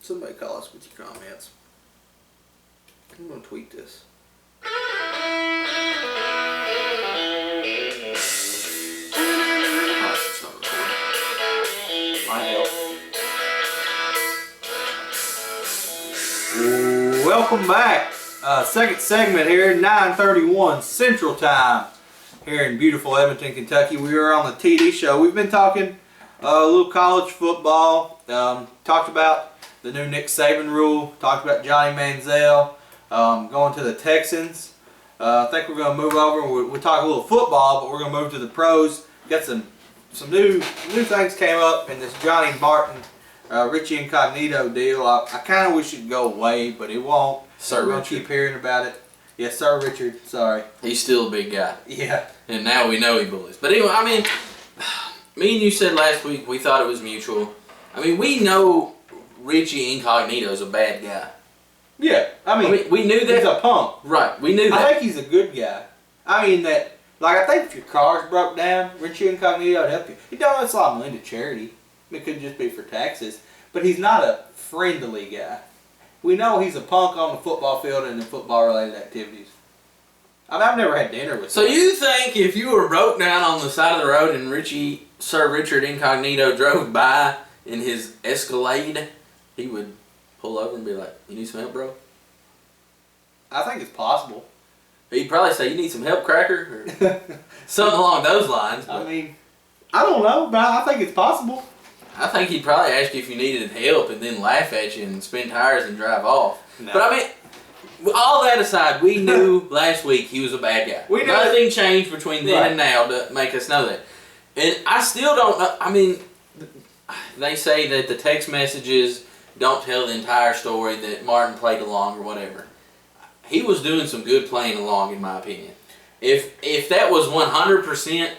Somebody call us with your comments. I'm going to tweet this. Welcome back. Second segment here, 9:31 Central Time here in beautiful Edmonton, Kentucky. We are on the TD show. We've been talking a little college football. Talked about the new Nick Saban rule. Talked about Johnny Manziel going to the Texans. I think we're going to move over. We'll talk a little football, but we're going to move to the pros. Got some new things came up in this Johnny Martin, Richie Incognito deal. I kind of wish it'd go away, but it won't. Sir We're going to keep hearing about it. Yeah, Sir Richard. Sorry. He's still a big guy. Yeah. And now we know he bullies. But anyway, I mean, me and you said last week we thought it was mutual. I mean, we know Richie Incognito's a bad guy. Yeah, I mean we knew that. He's a punk. Right, we knew that. I think he's a good guy. I mean that, like, I think if your car's broke down, Richie Incognito would help you. He donates a lot of money to charity. It could just be for taxes. But he's not a friendly guy. We know he's a punk on the football field and in football-related activities. I mean, I've never had dinner with him. So you think if you were broke down on the side of the road and Sir Richard Incognito drove by in his Escalade, he would pull over and be like, "You need some help, bro?" I think it's possible. He'd probably say, "You need some help, cracker?" Or something along those lines. I mean, I don't know, but I think it's possible. I think he'd probably ask you if you needed help and then laugh at you and spin tires and drive off. No. But I mean, all that aside, we knew last week he was a bad guy. We knew Nothing changed between then and now to make us know that. And I still don't know. I mean, they say that the text messages don't tell the entire story, that Martin played along or whatever. He was doing some good playing along, in my opinion. If that was 100%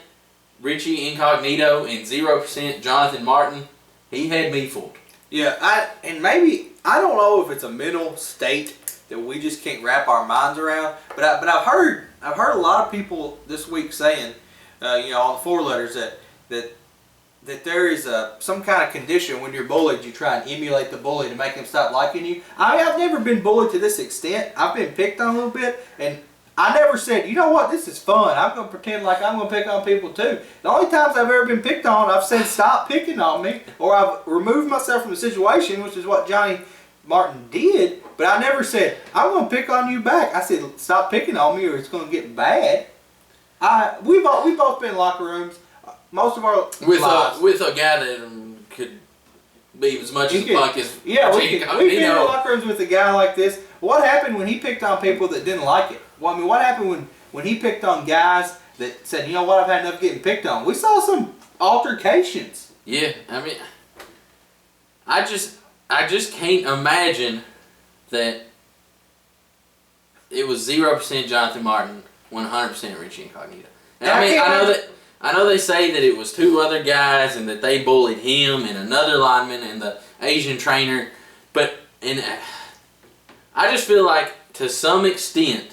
Richie Incognito and 0% Jonathan Martin, he had me fooled. Yeah, I don't know if it's a mental state that we just can't wrap our minds around, but I've heard a lot of people this week saying, on the four letters that there is some kind of condition when you're bullied, you try and emulate the bully to make him stop liking you. I've never been bullied to this extent. I've been picked on a little bit, and I never said, you know what, this is fun. I'm going to pretend like I'm going to pick on people too. The only times I've ever been picked on, I've said stop picking on me, or I've removed myself from the situation, which is what Johnny Martin did, but I never said, I'm going to pick on you back. I said, stop picking on me or it's going to get bad. We've both been in locker rooms. Most of our lives. With a guy that could be as much as a punk as we've been in locker rooms with a guy like this. What happened when he picked on people that didn't like it? Well, I mean, what happened when he picked on guys that said, you know what, I've had enough getting picked on? We saw some altercations. Yeah, I mean, I just can't imagine that it was 0% Jonathan Martin, 100% Richie Incognito. And I mean, I know they say that it was two other guys and that they bullied him and another lineman and the Asian trainer, but I just feel like to some extent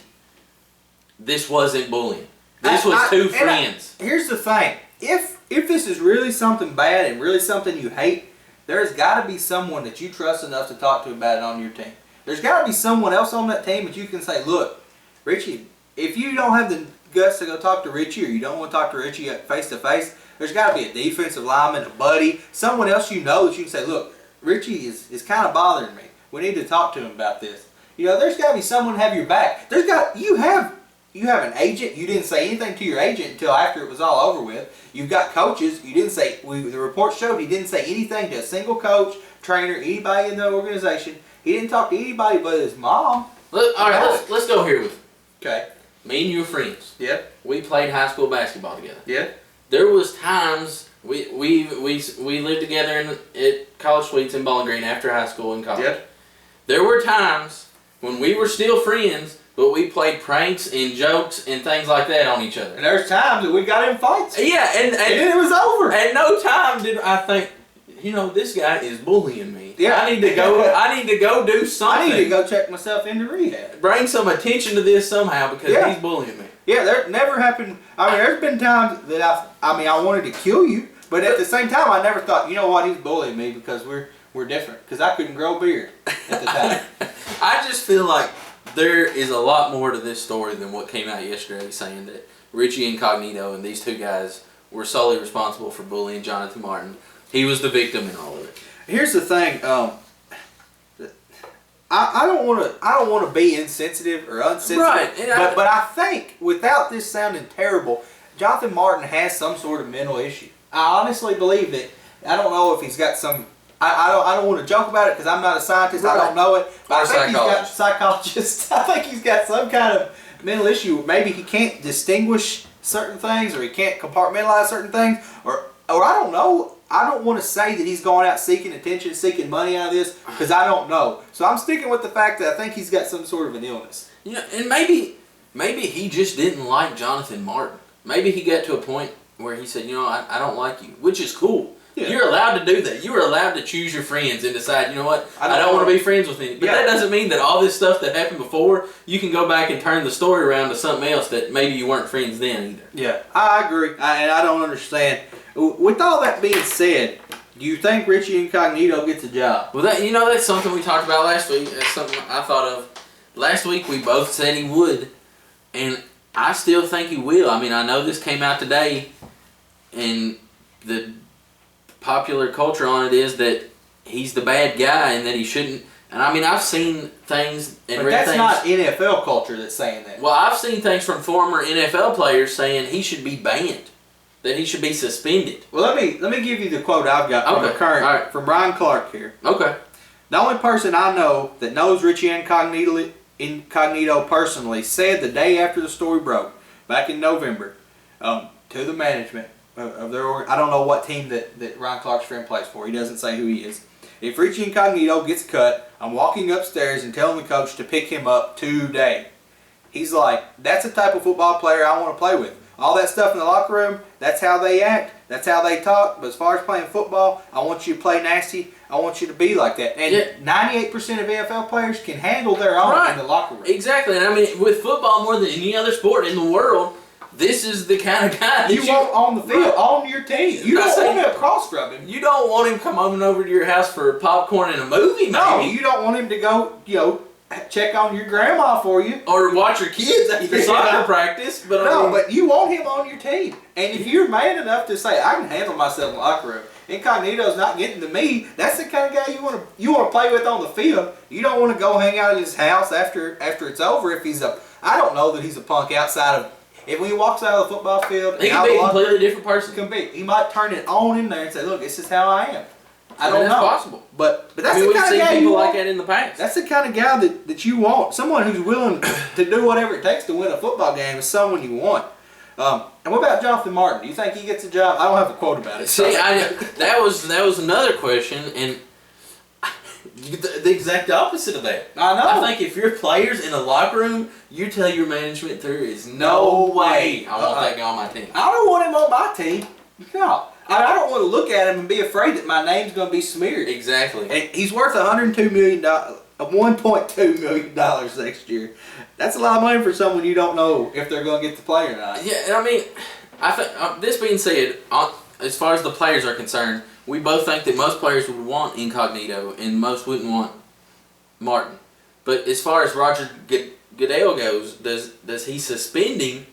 this wasn't bullying. This was two friends. Here's the thing: if this is really something bad and really something you hate, there's got to be someone that you trust enough to talk to about it on your team. There's got to be someone else on that team that you can say, look, Richie, if you don't have the guts to go talk to Richie or you don't want to talk to Richie face to face, there's got to be a defensive lineman, a buddy, someone else you know that you can say, look, Richie is kind of bothering me. We need to talk to him about this. There's got to be someone to have your back. You have an agent. You didn't say anything to your agent until after it was all over with. You've got coaches. You didn't say. The report showed he didn't say anything to a single coach, trainer, anybody in the organization. He didn't talk to anybody but his mom. All right, let's go here with. Okay. Me and you are friends. Yep. We played high school basketball together. Yep. There was times we lived together at College Suites in Bowling Green after high school and college. Yep. There were times when we were still friends, but we played pranks and jokes and things like that on each other. And there's times that we got in fights. Yeah, and then it was over. At no time did I think, this guy is bullying me. Yeah. I need to go do something. I need to go check myself into rehab. Bring some attention to this somehow because he's bullying me. Yeah, that never happened. I mean, there's been times that I wanted to kill you, but at the same time, I never thought, you know what, he's bullying me because we're were different because I couldn't grow a beard at the time. I just feel like there is a lot more to this story than what came out yesterday, saying that Richie Incognito and these two guys were solely responsible for bullying Jonathan Martin. He was the victim in all of it. Here's the thing. I don't want to be insensitive or unsensitive, right? But I think without this sounding terrible, Jonathan Martin has some sort of mental issue. I honestly believe that. I don't know if he's got some. I don't want to joke about it because I'm not a scientist. Right. I don't know it. But I think he's got psychologist. I think he's got some kind of mental issue. Maybe he can't distinguish certain things, or he can't compartmentalize certain things, or I don't know. I don't want to say that he's going out seeking attention, seeking money out of this, because I don't know. So I'm sticking with the fact that I think he's got some sort of an illness. Yeah, and maybe he just didn't like Jonathan Martin. Maybe he got to a point where he said, I don't like you, which is cool. Yeah. You're allowed to do that. You are allowed to choose your friends and decide, you know what, I don't want to be friends with him. But that doesn't mean that all this stuff that happened before, you can go back and turn the story around to something else that maybe you weren't friends then either. Yeah, I agree. And I don't understand. With all that being said, do you think Richie Incognito gets a job? Well, that's something we talked about last week. That's something I thought of. Last week we both said he would, and I still think he will. I mean, I know this came out today, and the popular culture on it is that he's the bad guy and that he shouldn't. And I mean, I've seen things and read things. But that's not NFL culture that's saying that. Well, I've seen things from former NFL players saying he should be banned, that he should be suspended. Well, let me give you the quote I've got from the current from Brian Clark here. Okay. The only person I know that knows Richie Incognito personally said the day after the story broke, back in November, to the management of their I don't know what team that Ryan Clark's friend plays for. He doesn't say who he is. If Richie Incognito gets cut, I'm walking upstairs and telling the coach to pick him up today. He's like, that's the type of football player I want to play with. All that stuff in the locker room, that's how they act, that's how they talk. But as far as playing football, I want you to play nasty. I want you to be like that. And 98% of NFL players can handle their own in the locker room. Exactly. And I mean, with football more than any other sport in the world, this is the kind of guy that you want on the field, on your team. You don't want him across from him. You don't want him coming over to your house for popcorn and a movie, maybe. No, you don't want him to go, check on your grandma for you. Or watch your kids after soccer practice. But but you want him on your team. And if you're man enough to say, I can handle myself in the locker room, Incognito's not getting to me, that's the kind of guy you want to play with on the field. You don't want to go hang out at his house after it's over if he's I don't know that he's a punk outside of. If when he walks out of the football field, he can be a completely different person. He might turn it on in there and say, "Look, this is how I am." I don't know. That's possible. But that's the kind of guy people like that in the past. That's the kind of guy that you want. Someone who's willing to do whatever it takes to win a football game is someone you want. And what about Jonathan Martin? Do you think he gets a job? I don't have a quote about it. See, that was another question, and the exact opposite of that. I know. I think if you're players in a locker room, you tell your management there is no way I want that guy on my team. I don't want him on my team. No. I don't want to look at him and be afraid that my name's going to be smeared. Exactly. And he's worth $102 million, $1.2 million next year. That's a lot of money for someone you don't know if they're going to get the play or not. Yeah, and I mean, I think this being said, as far as the players are concerned, we both think that most players would want Incognito and most wouldn't want Martin. But as far as Roger Goodell goes, does he suspend him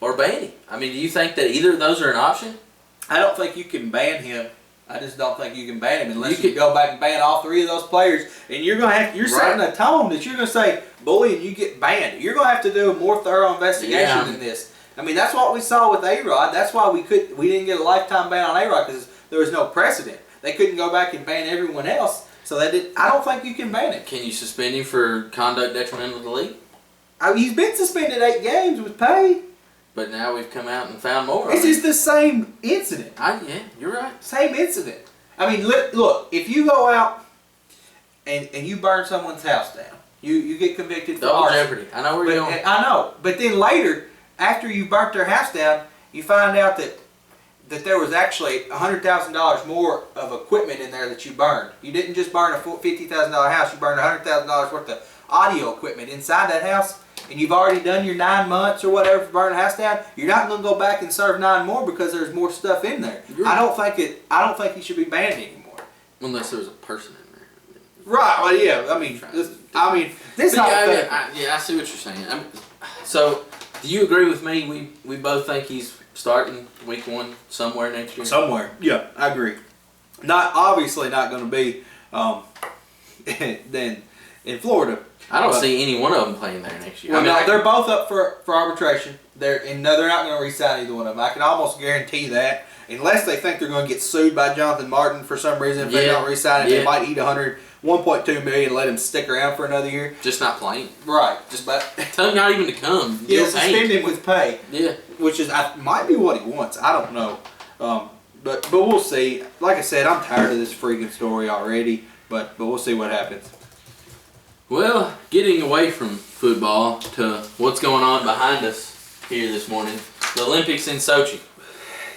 or ban him? I mean, do you think that either of those are an option? I don't think you can ban him. I just don't think you can ban him unless you go back and ban all three of those players. And you're setting a tone that you're going to say, bullying, you get banned. You're going to have to do a more thorough investigation than this. I mean, that's what we saw with A-Rod. That's why we didn't get a lifetime ban on A-Rod because there was no precedent. They couldn't go back and ban everyone else. So I don't think you can ban him. Can you suspend him for conduct detrimental to the league? He's been suspended 8 games with pay. But now we've come out and found more. This is the same incident. Yeah, you're right. Same incident. I mean, look, if you go out and you burn someone's house down, you get convicted for arson. Jeopardy. I know where you're going. I know. But then later, after you burnt their house down, you find out that there was actually $100,000 more of equipment in there that you burned. You didn't just burn a $50,000 house. You burned $100,000 worth of audio equipment inside that house. And you've already done your 9 months or whatever for burning the house down, you're not going to go back and serve 9 more because there's more stuff in there. I don't think he should be banned anymore. Unless there was a person in there. Right. Well, yeah. This But not. I see what you're saying. So, do you agree with me? We both think he's starting week 1 somewhere next year. Somewhere. Yeah, I agree. Not obviously not going to be then in Florida. I don't see any one of them playing there next year. Well, no, they're both up for arbitration. They're not going to re-sign either one of them. I can almost guarantee that, unless they think they're going to get sued by Jonathan Martin for some reason. If they don't re-sign it, they might eat $1.2 million and let him stick around for another year. Just not playing. Right. Tell him not even to come. Yeah, suspend him with pay. Yeah. Which might be what he wants. I don't know. But we'll see. Like I said, I'm tired of this freaking story already. But we'll see what happens. Well, getting away from football to what's going on behind us here this morning, the Olympics in Sochi.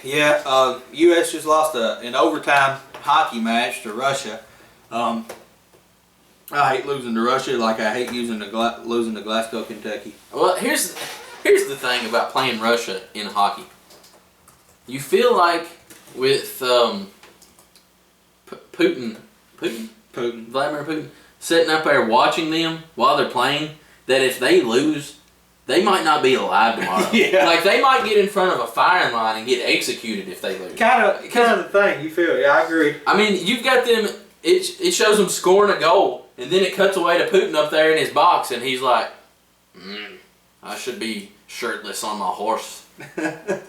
Yeah, U.S. just lost an overtime hockey match to Russia. I hate losing to Russia like I hate losing to Glasgow, Kentucky. Well, here's the thing about playing Russia in hockey. You feel like with Putin, Vladimir Putin, sitting up there watching them while they're playing, that if they lose, they might not be alive tomorrow. Yeah. Like, they might get in front of a firing line and get executed if they lose. Kind of the thing you feel. Yeah, I agree. I mean, you've got them, it shows them scoring a goal, and then it cuts away to Putin up there in his box, and he's like, I should be shirtless on my horse. Yeah,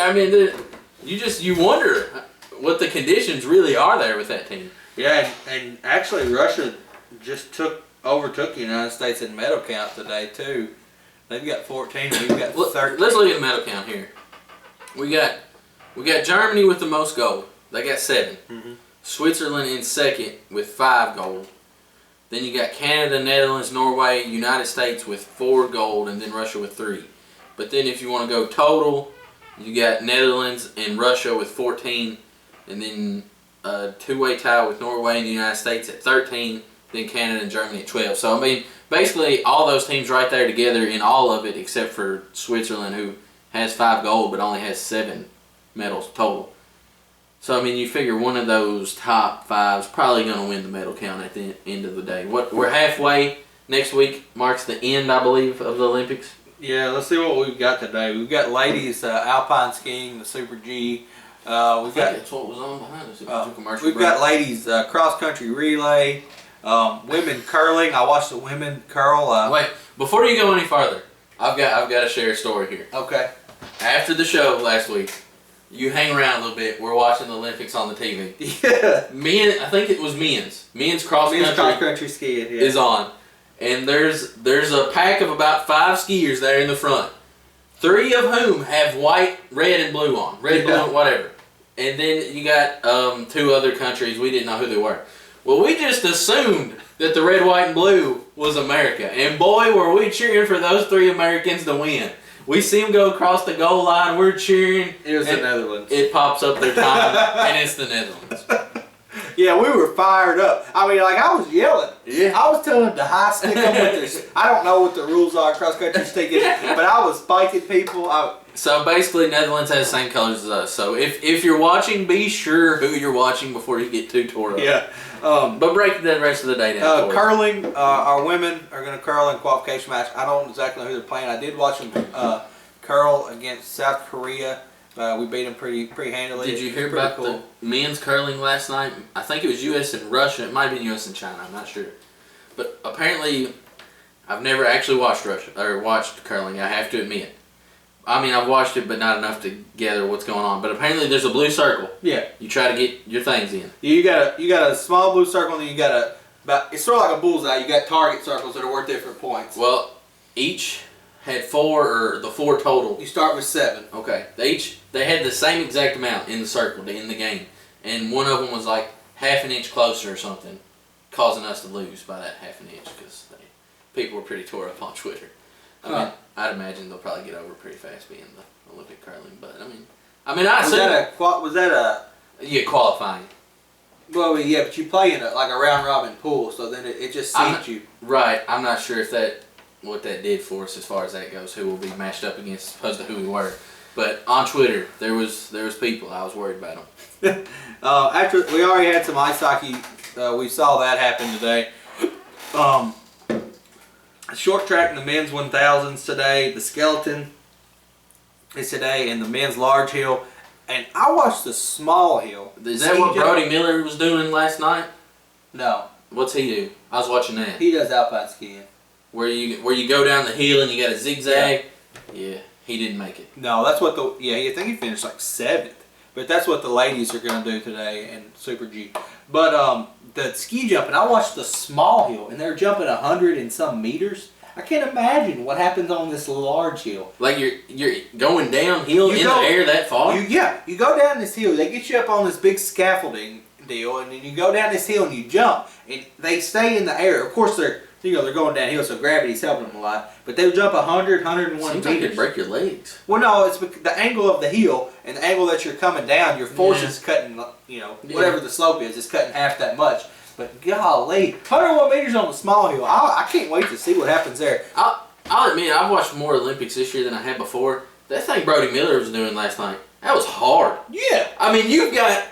I mean, you wonder what the conditions really are there with that team. Yeah, and actually Russia just overtook the United States in medal count today too. They've got 14, and we've got 13. Let's look at the medal count here. We got Germany with the most gold. They got 7. Mm-hmm. Switzerland in second with 5 gold. Then you got Canada, Netherlands, Norway, United States with 4 gold, and then Russia with 3. But then if you want to go total, you got Netherlands and Russia with 14, and then a 2-way tie with Norway and the United States at 13, then Canada and Germany at 12. So, I mean, basically all those teams right there together in all of it except for Switzerland, who has 5 gold but only has 7 medals total. So, I mean, you figure one of those top 5's probably going to win the medal count at the end of the day. We're halfway. Next week marks the end, I believe, of the Olympics. Yeah, let's see what we've got today. We've got ladies alpine skiing, the Super G. That's what was on behind us. We've got ladies cross country relay, women curling. I watched the women curl. Wait, before you go any farther, I've got to share a story here. Okay. After the show last week, you hang around a little bit. We're watching the Olympics on the TV. Yeah. I think it was men's cross country skiing is on, and there's a pack of about 5 skiers there in the front. 3 of whom have white, red, and blue on. Red, blue, whatever. And then you got 2 other countries. We didn't know who they were. Well, we just assumed that the red, white, and blue was America. And boy, were we cheering for those 3 Americans to win. We see them go across the goal line. We're cheering. It was the Netherlands. It pops up their time, and it's the Netherlands. Yeah, we were fired up. I mean, like, I was yelling. Yeah. I was telling them to high stick them with their... I don't know what the rules are cross country sticking, but I was spiking people. So basically, Netherlands has the same colors as us. So if you're watching, be sure who you're watching before you get too tore up. Yeah. But break the rest of the day down. Curling, our women are going to curl in qualification match. I don't exactly know who they're playing. I did watch them curl against South Korea. We beat them pretty handily. Did you hear about the men's curling last night? I think it was U.S. and Russia. It might have been U.S. and China. I'm not sure. But apparently, I've never actually watched curling. I have to admit. I mean, I've watched it, but not enough to gather what's going on. But apparently, there's a blue circle. Yeah. You try to get your things in. You got a small blue circle, and then you got it's sort of like a bullseye. You got target circles that are worth different points. Well, each had 4 or the 4 total. You start with 7. Okay. They had the same exact amount in the circle to end the game, and one of them was like half an inch closer or something, causing us to lose by that half an inch because people were pretty tore up on Twitter. I mean, I'd imagine they'll probably get over pretty fast being the Olympic curling, but I assume was that a qualifying. Well, yeah, but you play in a round robin pool, so then it just seeds you. Right. I'm not sure if what that did for us as far as that goes, who will be matched up against, as opposed to who we were. But on Twitter, there was people. I was worried about them. After we already had some ice hockey, we saw that happen today. Short track in the men's 1000s today. The skeleton is today, and the men's large hill. And I watched the small hill. Is that what Brody Miller was doing last night? No. What's he do? I was watching that. He does alpine skiing. Where you go down the hill and you got a zigzag. Yeah, he didn't make it. No, that's what I think he finished like 7th. But that's what the ladies are going to do today in Super G. But the ski jumping, I watched the small hill, and they're jumping 100 and some meters. I can't imagine what happens on this large hill. Like you're going downhill in the air that far? You go down this hill. They get you up on this big scaffolding deal, and then you go down this hill and you jump, and they stay in the air. Of course, they're going downhill, so gravity's helping them a lot. But they'll jump 100, 101 Seems meters. like it'd break your legs. Well, no, it's the angle of the hill and the angle that you're coming down. Your force is cutting, whatever the slope is cutting half that much. But golly, 101 meters on the small hill. I can't wait to see what happens there. I'll admit, I've watched more Olympics this year than I had before. That thing Brody Miller was doing last night, that was hard. Yeah. I mean, you've got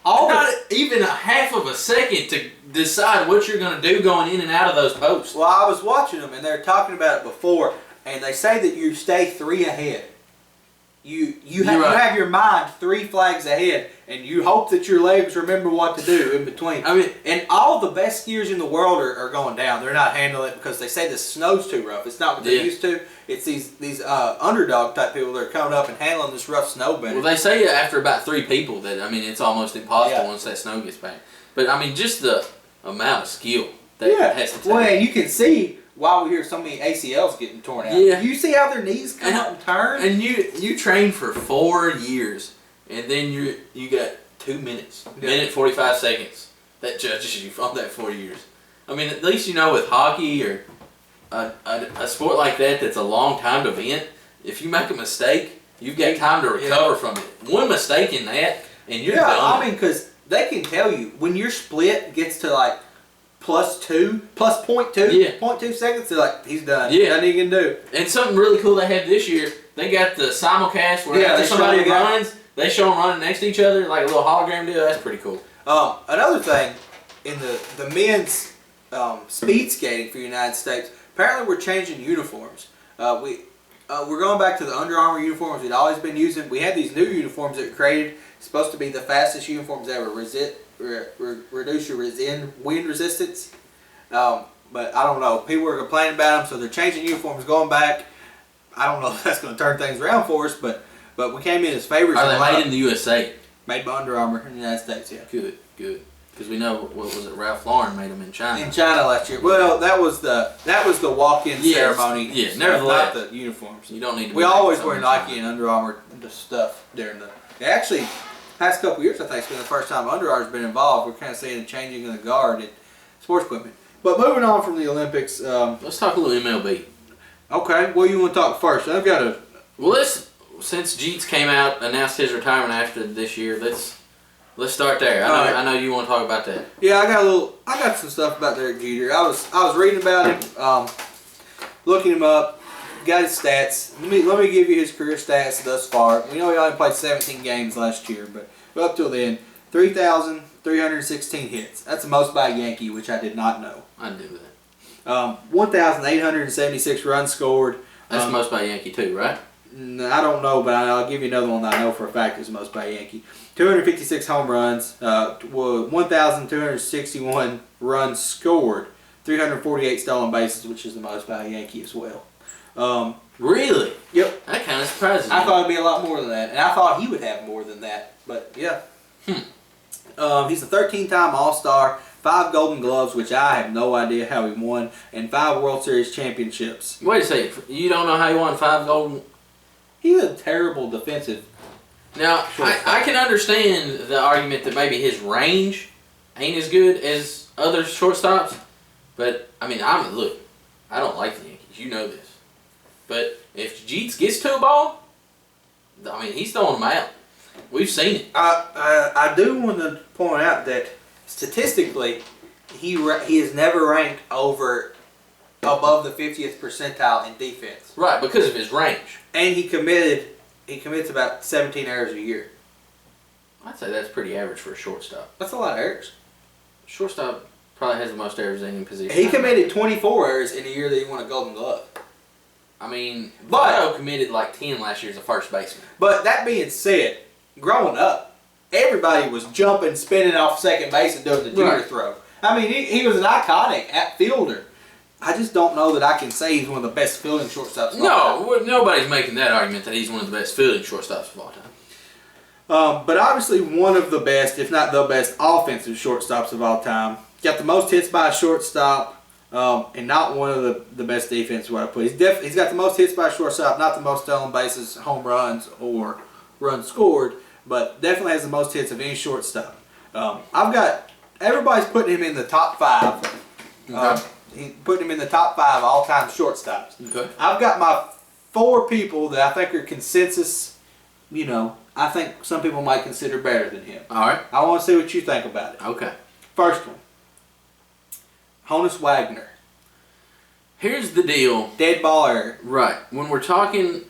not even a half of a second to decide what you're going to do going in and out of those posts. Well, I was watching them, and they were talking about it before, and they say that you stay 3 ahead. You have your mind 3 flags ahead, and you hope that your legs remember what to do in between. I mean, and all the best skiers in the world are going down. They're not handling it because they say the snow's too rough. It's not what they're used to. It's these underdog type people that are coming up and handling this rough snow better. Well, they say after about 3 people that, I mean, it's almost impossible once that snow gets back. But, I mean, just the amount of skill that has to take. Well, and you can see why we hear so many ACLs getting torn out. Yeah. You see how their knees come out and turn? And you train for 4 years, and then you got 2 minutes, minute 45 seconds that judges you from that 4 years. I mean, at least with hockey or a sport like that that's a long timed event, if you make a mistake, you've got time to recover from it. One mistake in that, and you're done. I mean, because they can tell you when your split gets to like plus 0.2 seconds, they're like, he's done. Yeah. Nothing he can do. And something really cool they had this year, they got the simulcast where after somebody runs, they show them running next to each other, like a little hologram deal. That's pretty cool. Another thing, in the men's speed skating for the United States, apparently we're changing uniforms. We're going back to the Under Armour uniforms we'd always been using. We had these new uniforms that were created, supposed to be the fastest uniforms ever, reduce your wind resistance. But I don't know. People are complaining about them, so they're changing uniforms, going back. I don't know if that's going to turn things around for us, but we came in as favorites. Are they made in the USA? Made by Under Armour in the United States, yeah. Good. Because we know, what was it, Ralph Lauren made them in China. In China last year. Well, that was the walk-in ceremony. Yeah, nevertheless. Not the uniforms. You don't need to. We always wear Nike and Under Armour stuff during the. Actually, past couple years, I think it's been the first time Under Armour's been involved. We're kind of seeing a changing of the guard in sports equipment. But moving on from the Olympics. Let's talk a little MLB. Okay, well, you want to talk first? I've got a. Well, since Jeets came out, announced his retirement after this year, let's start there. I know you want to talk about that. Yeah, I got some stuff about Derek Jeter. I was reading about him, looking him up, got his stats. Let me give you his career stats thus far. We know he only played 17 games last year, but up till then, 3,316 hits. That's the most by a Yankee, which I did not know. I knew that. 1,876 runs scored. That's the most by a Yankee too, right? I don't know, but I'll give you another one that I know for a fact is the most by a Yankee. 256 home runs, 1,261 runs scored, 348 stolen bases, which is the most by a Yankee as well. Really? Yep. That kind of surprises me. I thought it'd be a lot more than that, and I thought he would have more than that, but yeah. He's a 13-time All-Star, 5 Golden Gloves, which I have no idea how he won, and 5 World Series championships. Wait a second. You don't know how he won 5 Golden? He's a terrible defensive. Now, I can understand the argument that maybe his range ain't as good as other shortstops, but, I mean, look, I don't like the Yankees. You know this. But if Jeets gets to a ball, I mean, he's throwing them out. We've seen it. I do want to point out that statistically, he is never ranked above the 50th percentile in defense. Right, because of his range. And he committed he commits about 17 errors a year. I'd say that's pretty average for a shortstop. That's a lot of errors. Shortstop probably has the most errors in any position. He committed 24 errors in a year that he won a Golden Glove. I mean, But- Votto committed like 10 last year as a first baseman. But that being said, growing up, everybody was jumping, spinning off second base and doing the Jeter Right. throw. I mean, he was an iconic outfielder. I just don't know that I can say he's one of the best fielding shortstops of all time. No, nobody's making that argument that he's one of the best fielding shortstops of all time. But obviously one of the best, if not the best, offensive shortstops of all time. Got the most hits by a shortstop, and not one of the best defense. What I put, he's got the most hits by a shortstop, not the most stolen bases, home runs, or runs scored, but definitely has the most hits of any shortstop. Everybody's putting him in the top 5. Okay. Putting him in the top 5 all-time shortstops. Okay. I've got my 4 people that I think are consensus. I think some people might consider better than him. All right. I want to see what you think about it. Okay. First one, Honus Wagner. Here's the deal. Dead ball error. Right. When we're talking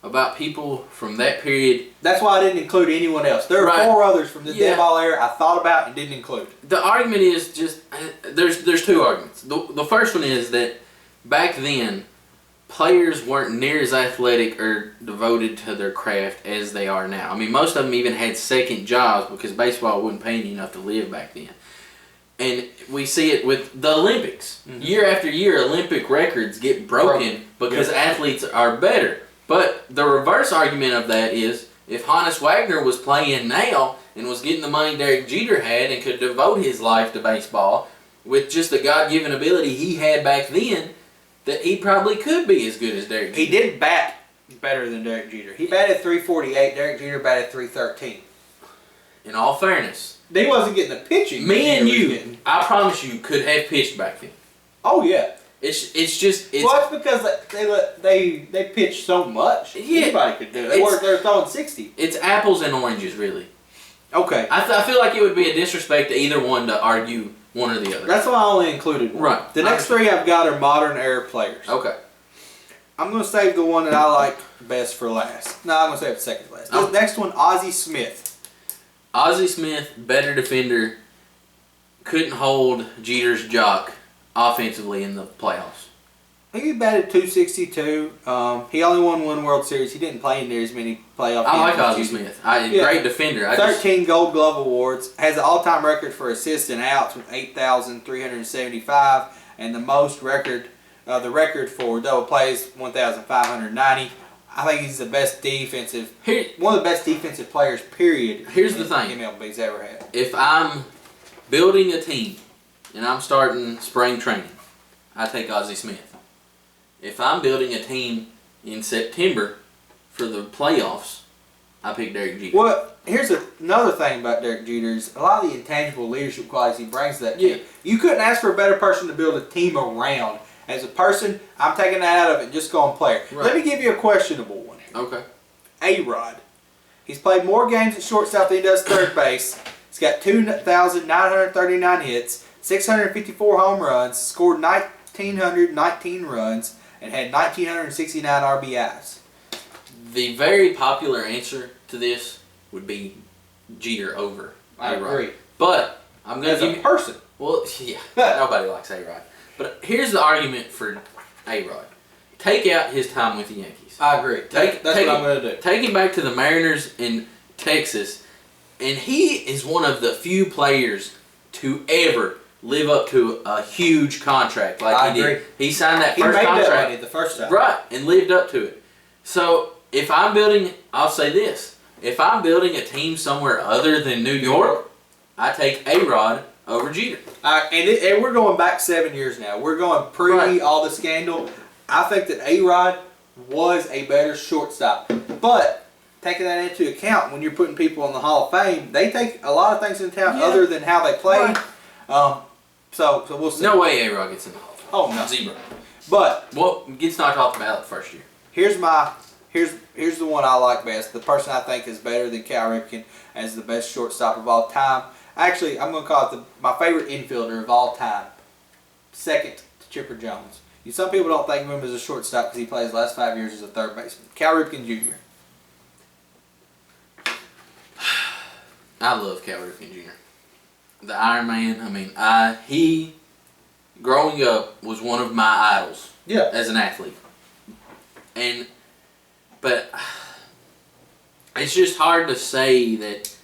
about people from that period, That's why I didn't include anyone else. There are Right. 4 others from the Yeah. dead ball error I thought about and didn't include. the argument is just there's 2 arguments. The first one is that back then players weren't near as athletic or devoted to their craft as they are now. I mean, most of them even had second jobs because baseball wasn't paying you enough to live back then. And we see it with the Olympics. Mhm. Year after year, Olympic records get broken because athletes are better. But the reverse argument of that is if Honus Wagner was playing now and was getting the money Derek Jeter had and could devote his life to baseball with just the God-given ability he had back then, that he probably could be as good as Derek Jeter. He did bat better than Derek Jeter. He batted .348. Derek Jeter batted .313. In all fairness, He wasn't getting the pitching. me Jeter and was you, getting. I promise you, could have pitched back then. Oh yeah. It's Well, it's because they pitched so much. Yeah. Anybody could do it. They're throwing 60. it's apples and oranges, really. Okay. I feel like it would be a disrespect to either one to argue one or the other. That's why I only included one. Right. The next 3 I've got are modern era players. Okay. I'm going to save the one that I like best for last. No, I'm going to save it second to last. Oh. The next one, Ozzie Smith. Ozzie Smith, better defender, couldn't hold Jeter's jock offensively in the playoffs. He batted .262. He only won 1 World Series. He didn't play in there as many playoff I like games as Ozzie Jeter. Smith. Yeah. Great defender. 13 Gold Glove awards. Has an all-time record for assists and outs with 8,375, and the record for double plays 1,590. I think he's the best defensive. One of the best defensive players. Period. Here's the thing. MLB's ever had. If I'm building a team and I'm starting spring training, I take Ozzie Smith. If I'm building a team in September for the playoffs, I pick Derek Jeter. Well, here's another thing about Derek Jeter is a lot of the intangible leadership qualities he brings to that team. Yeah. You couldn't ask for a better person to build a team around. As a person, I'm taking that out of it and just going player. Right. Let me give you a questionable one. Okay. A-Rod. He's played more games at shortstop than he does third base. He's got 2,939 hits, 654 home runs, scored 1,919 runs, and had 1,969 RBIs. The very popular answer to this would be Jeter over I A-Rod. agree. But I'm going As to a give you... person. Well, yeah, nobody likes A-Rod. But here's the argument for A-Rod. Take out his time with the Yankees. I agree. That's what I'm going to do. Take him back to the Mariners in Texas, and he is one of the few players to ever live up to a huge contract like I he agree. did. He signed that He first made that contract. money the first time. Right, and lived up to it. So, if I'm building, I'll say this. If I'm building a team somewhere other than New York, I take A-Rod over Jeter. And we're going back 7 years now. We're going pre Right. all the scandal. I think that A-Rod was a better shortstop. But taking that into account, when you're putting people in the Hall of Fame, they take a lot of things into account other than how they played. So we'll see. No way A-Rod gets in the Hall of Fame. Oh, no. Zero. But Well, gets knocked off the ballot first year. here's the one I like best. The person I think is better than Cal Ripken as the best shortstop of all time. Actually, I'm going to call it my favorite infielder of all time. Second to Chipper Jones. Some people don't think of him as a shortstop because he played his last 5 years as a third baseman. Cal Ripken Jr. I love Cal Ripken Jr. The Iron Man. I mean, he growing up was one of my idols. Yeah. As an athlete, but it's just hard to say that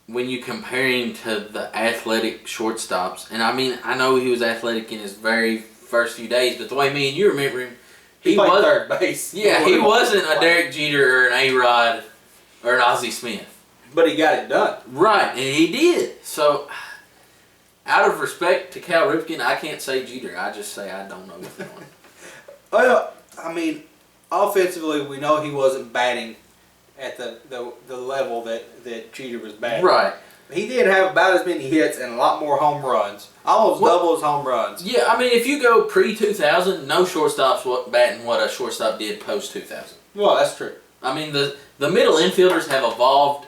when you compare him to the athletic shortstops. And I mean, I know he was athletic in his very first few days, but the way me and you remember him, he played third base. Yeah, he wasn't a Derek Jeter or an A-Rod or an Ozzie Smith. But he got it done. Right, and he did. So, out of respect to Cal Ripken, I can't say Jeter. I just say I don't know if one. Well, I mean, offensively, we know he wasn't batting at the level that Jeter was batting. Right. He did have about as many hits and a lot more home runs. Almost double his home runs. Yeah, I mean, if you go pre-2000, no shortstop's batting what a shortstop did post-2000. Well, that's true. I mean, the middle infielders have evolved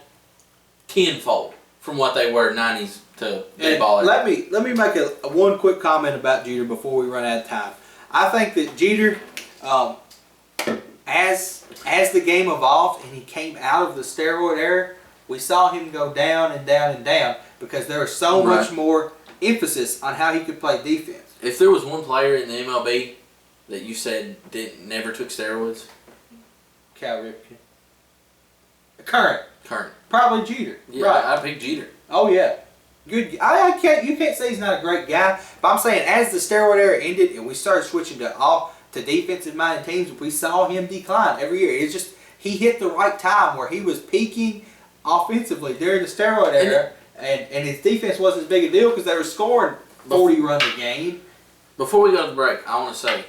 tenfold from what they were 90s to ball. Let me make one quick comment about Jeter before we run out of time. I think that Jeter, as the game evolved and he came out of the steroid era, we saw him go down and down and down because there was so much more emphasis on how he could play defense. If there was one player in the MLB that you said never took steroids, Cal Ripken. Current. Probably Jeter. Yeah, right. I picked Jeter. Oh yeah. Good. You can't say he's not a great guy, but I'm saying as the steroid era ended and we started switching to defensive minded teams, we saw him decline every year. It's just he hit the right time where he was peaking offensively during the steroid era, and his defense wasn't as big a deal because they were scoring 40 runs a game. Before we go to the break, I want to say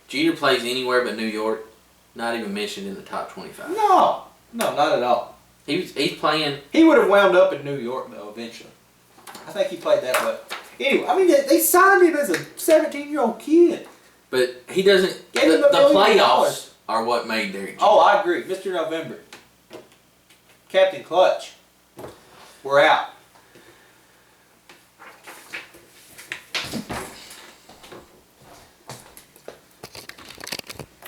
Jeter plays anywhere but New York. Not even mentioned in the top 25. No, not at all. He's playing. He would have wound up in New York though eventually. I think he played that way. Anyway, I mean they signed him as a 17-year-old kid. But he doesn't. The playoffs are what made Derek Jeter. Oh, I agree, Mr. November, Captain Clutch. We're out.